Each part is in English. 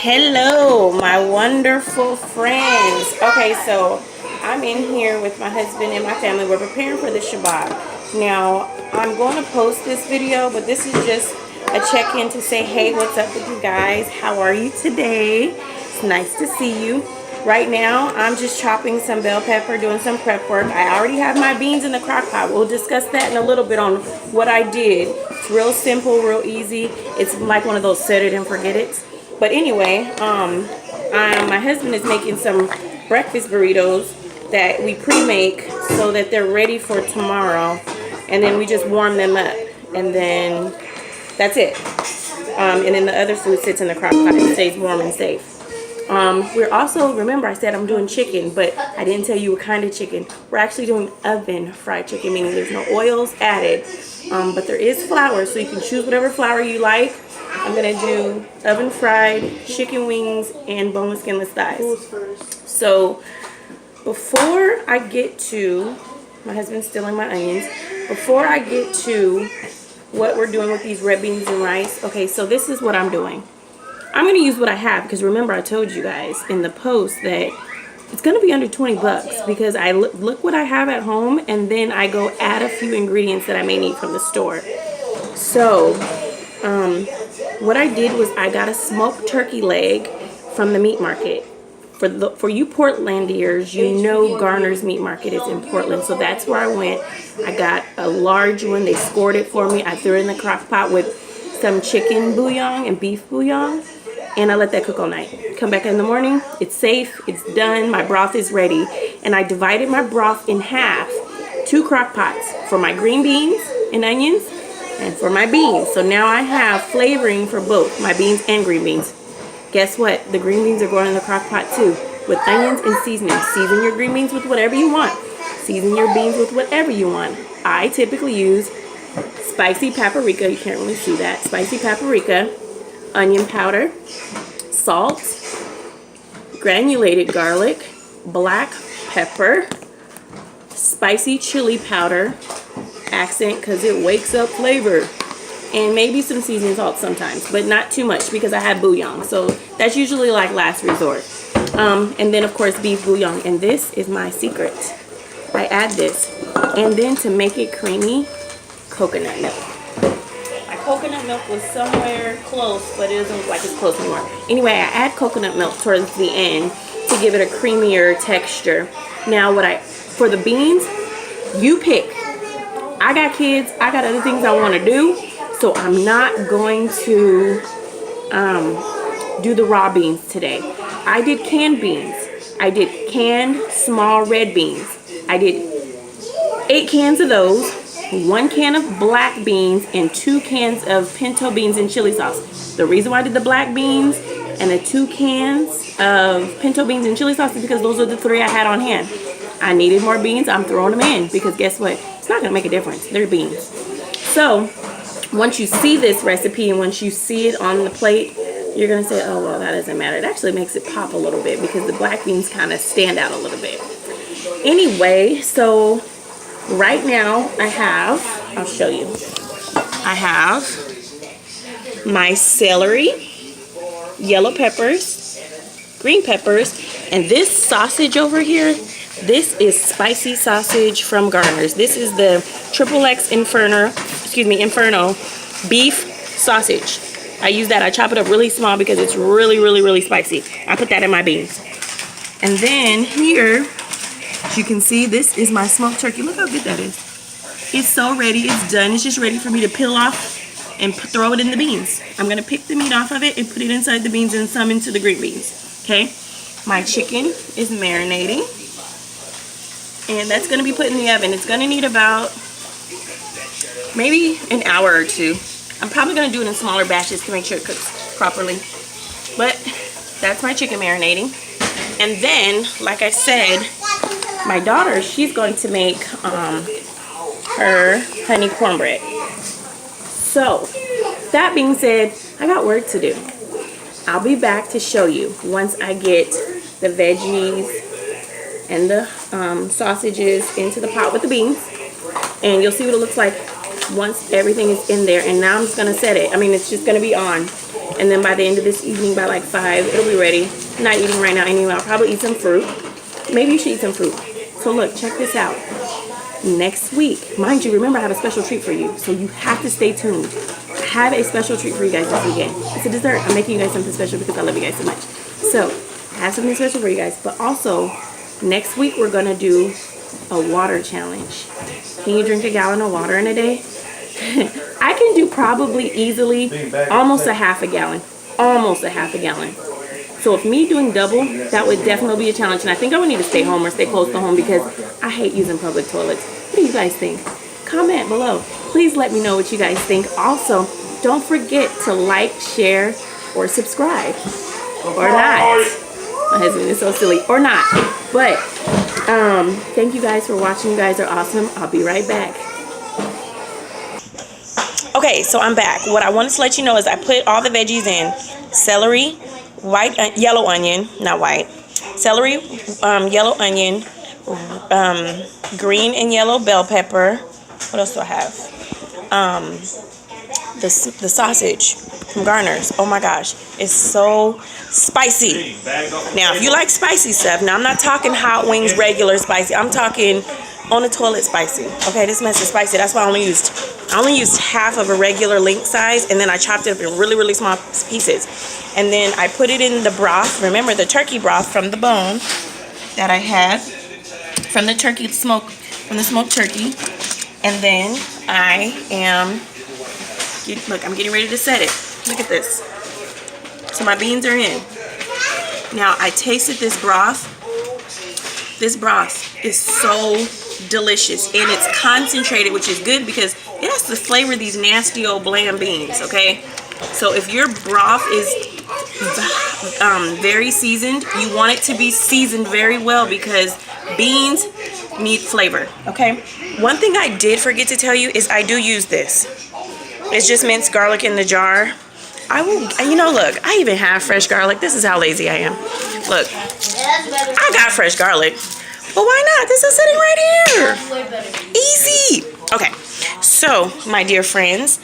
Hello, my wonderful friends. Okay, so I'm in here with my husband and my family. We're preparing for the Shabbat. Now, I'm going to post this video, but this is just a check-in to say, hey, what's up with you guys? How are you today? It's nice to see you. Right now, I'm just chopping some bell pepper, doing some prep work. I already have my beans in the crock pot. We'll discuss that in a little bit on what I did. It's real simple, real easy. It's like one of those set it and forget it. But anyway, my husband is making some breakfast burritos that we pre-make so that they're ready for tomorrow. And then we just warm them up. And then that's it. And then the other food sits in the crock pot and stays warm and safe. We're also, remember I said I'm doing chicken, but I didn't tell you what kind of chicken. We're actually doing oven fried chicken, meaning there's no oils added. But there is flour, so you can choose whatever flour you like. I'm going to do oven fried chicken wings and boneless skinless thighs. So before I get to, my husband's stealing my onions. Before I get to what we're doing with these red beans and rice, okay, so this is what I'm doing. I'm going to use what I have because remember I told you guys in the post that it's going to be under 20 bucks because I look what I have at home and then I go add a few ingredients that I may need from the store. So what I did was I got a smoked turkey leg from the meat market. For you Portlandiers, you know Garner's Meat Market is in Portland, so that's where I went. I got a large one. They scored it for me. I threw it in the crock pot with some chicken bouillon and beef bouillon, and I let that cook all night. Come back in the morning, it's safe, it's done, my broth is ready. And I divided my broth in half, 2 crock pots for my green beans and onions and for my beans. So now I have flavoring for both my beans and green beans. Guess what? The green beans are going in the crock pot too with onions and seasoning. Season your green beans with whatever you want. Season your beans with whatever you want. I typically use spicy paprika, you can't really see that, spicy paprika, onion powder, salt, granulated garlic, black pepper, spicy chili powder, accent because it wakes up flavor, and maybe some seasoning salt sometimes, but not too much because I have bouillon, so that's usually like last resort. And then of course beef bouillon, and this is my secret. I add this, and then to make it creamy, coconut milk. My coconut milk was somewhere close, but it doesn't look like it's close anymore. Anyway, I add coconut milk towards the end to give it a creamier texture. Now for the beans, you pick. I got kids, I got other things I want to do, so I'm not going to do the raw beans today. I did canned beans. I did canned small red beans. I did 8 cans of those, 1 can of black beans, and 2 cans of pinto beans and chili sauce. The reason why I did the black beans and the 2 cans of pinto beans and chili sauce is because those are the 3 I had on hand. I needed more beans, I'm throwing them in because guess what? It's not gonna make a difference, they're beans. So once you see this recipe and once you see it on the plate, you're gonna say, oh well, that doesn't matter. It actually makes it pop a little bit because the black beans kind of stand out a little bit. Anyway, so right now I have, I'll show you. I have my celery, yellow peppers, green peppers, and this sausage over here, this is spicy sausage from Garner's. This is the XXX Inferno beef sausage. I use that. I chop it up really small because it's really spicy. I put that in my beans. And then here, as you can see, this is my smoked turkey. Look how good that is. It's so ready. It's done. It's just ready for me to peel off and throw it in the beans. I'm going to pick the meat off of it and put it inside the beans and some into the green beans. Okay? My chicken is marinating. And that's going to be put in the oven. It's going to need about maybe an hour or 2. I'm probably going to do it in smaller batches to make sure it cooks properly. But that's my chicken marinating. And then, like I said, my daughter, she's going to make her honey cornbread. So, that being said, I got work to do. I'll be back to show you once I get the veggies and the sausages into the pot with the beans. And you'll see what it looks like once everything is in there. And now I'm just going to set it. I mean, it's just going to be on. And then by the end of this evening, by like 5, it'll be ready. I'm not eating right now anyway. I'll probably eat some fruit. Maybe you should eat some fruit. So look, check this out. Next week, mind you, remember I have a special treat for you. So you have to stay tuned. I have a special treat for you guys this weekend. It's a dessert. I'm making you guys something special because I love you guys so much. So I have something special for you guys. But also, next week we're going to do a water challenge. Can you drink a gallon of water in a day? I can do probably easily almost a half a gallon. Almost a half a gallon. So if me doing double, that would definitely be a challenge. And I think I would need to stay home or stay close to home because I hate using public toilets. What do you guys think? Comment below. Please let me know what you guys think. Also, don't forget to like, share, or subscribe. Or not. My husband is so silly. Or not. But thank you guys for watching. You guys are awesome. I'll be right back. Okay, so I'm back. What I wanted to let you know is I put all the veggies in. Celery, yellow onion, not white. Celery, yellow onion, green and yellow bell pepper. What else do I have? The sausage from Garner's. Oh my gosh, it's so spicy. Now, if you like spicy stuff, now I'm not talking hot wings, regular spicy. I'm talking on the toilet spicy. Okay, this mess is spicy. That's why I only used half of a regular link size, and then I chopped it up in really, really small pieces. And then I put it in the broth. Remember the turkey broth from the bone that I had from the turkey smoke, from the smoked turkey. And then I am, look, I'm getting ready to set it. Look at this. So my beans are in. Now I tasted this broth. This broth is so delicious, and it's concentrated, which is good because it has to flavor these nasty old bland beans. Okay, so if your broth is very seasoned, you want it to be seasoned very well because beans need flavor. Okay, one thing I did forget to tell you is I do use this. It's just minced garlic in the jar. I will, you know, look, I even have fresh garlic. This is how lazy I am. Look, I got fresh garlic. But why not? This is sitting right here. Easy. Okay, so my dear friends,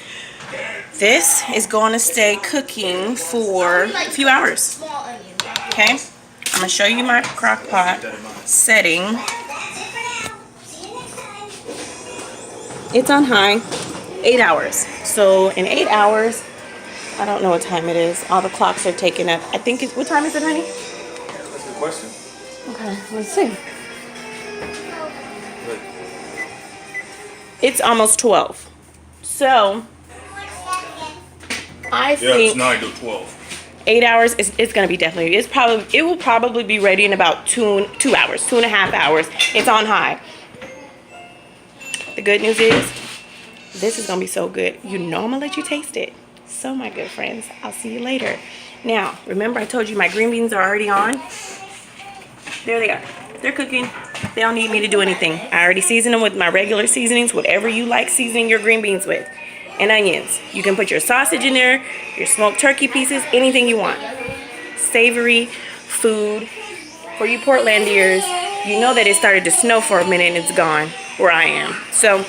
this is going to stay cooking for a few hours. Okay, I'm going to show you my crock pot setting. It's on high, 8 hours. So in 8 hours, I don't know what time it is. All the clocks are taken up. I think it's, what time is it, honey? That's the question. Okay, let's see. It's almost 12. So I think it's 9 to 12. 8 hours is, it's gonna be definitely, it will probably be ready in about 2 hours, 2.5 hours. It's on high. The good news is this is gonna be so good. You know I'm gonna let you taste it. So my good friends, I'll see you later. Now, remember I told you my green beans are already on? There they are. They're cooking. They don't need me to do anything. I already seasoned them with my regular seasonings, whatever you like seasoning your green beans with. And onions. You can put your sausage in there, your smoked turkey pieces, anything you want. Savory food. For you Portlandiers, you know that it started to snow for a minute and it's gone where I am. So,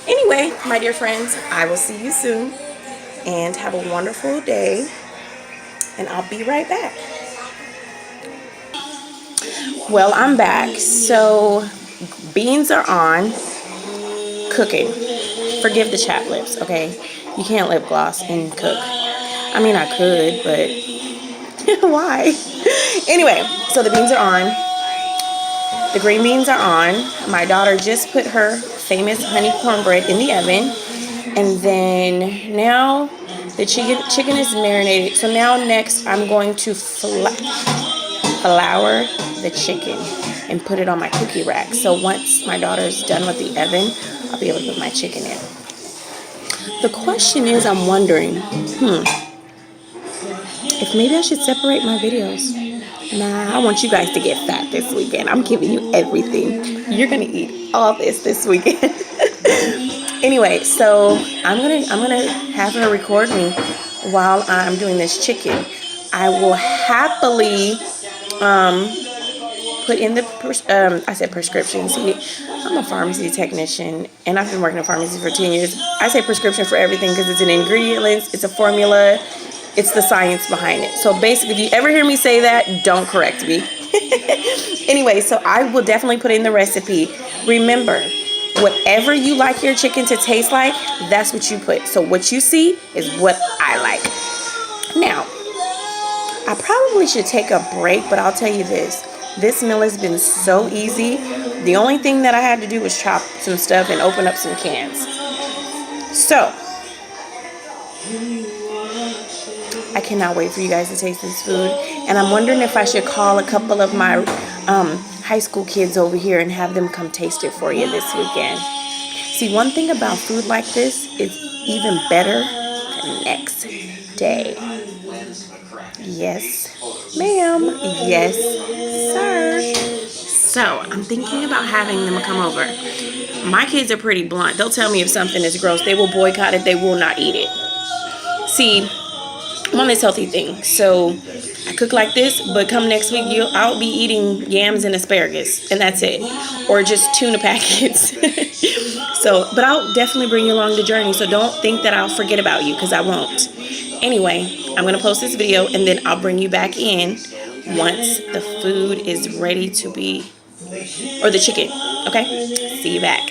anyway, my dear friends, I will see you soon. And have a wonderful day. And I'll be right back. Well, I'm back. So, beans are on, cooking. Forgive the chapped lips, okay? You can't lip gloss and cook. I mean, I could, but why? Anyway, so the beans are on. The green beans are on. My daughter just put her famous honey cornbread in the oven. And then now the chicken is marinated. So now next I'm going to flour the chicken and put it on my cookie rack. So once my daughter's done with the oven, I'll be able to put my chicken in. The question is, I'm wondering, if maybe I should separate my videos. Nah, I want you guys to get fat this weekend. I'm giving you everything. You're gonna eat all this weekend. Anyway, so I'm gonna have her record me while I'm doing this chicken. I will happily put in the I said prescription. See, I'm a pharmacy technician and I've been working in pharmacy for 10 years. I say prescription for everything because it's an ingredient list, it's a formula, It's the science behind it. So basically, if you ever hear me say that, don't correct me. Anyway, so I will definitely put in the recipe. Remember, whatever you like your chicken to taste like, that's what you put. So what you see is what I like. Now, I probably should take a break, but I'll tell you this. This meal has been so easy. The only thing that I had to do was chop some stuff and open up some cans. So, I cannot wait for you guys to taste this food. And I'm wondering if I should call a couple of my high school kids over here and have them come taste it for you this weekend. See, one thing about food like this is even better the next day. Yes, ma'am. Yes, sir. So, I'm thinking about having them come over. My kids are pretty blunt. They'll tell me if something is gross. They will boycott it. They will not eat it. See, I'm on this healthy thing. So, I cook like this, but come next week, I'll be eating yams and asparagus, and that's it. Or just tuna packets. So, but I'll definitely bring you along the journey. So, don't think that I'll forget about you, because I won't. Anyway, I'm going to post this video, and then I'll bring you back in once the food is ready to be, or the chicken, okay? See you back.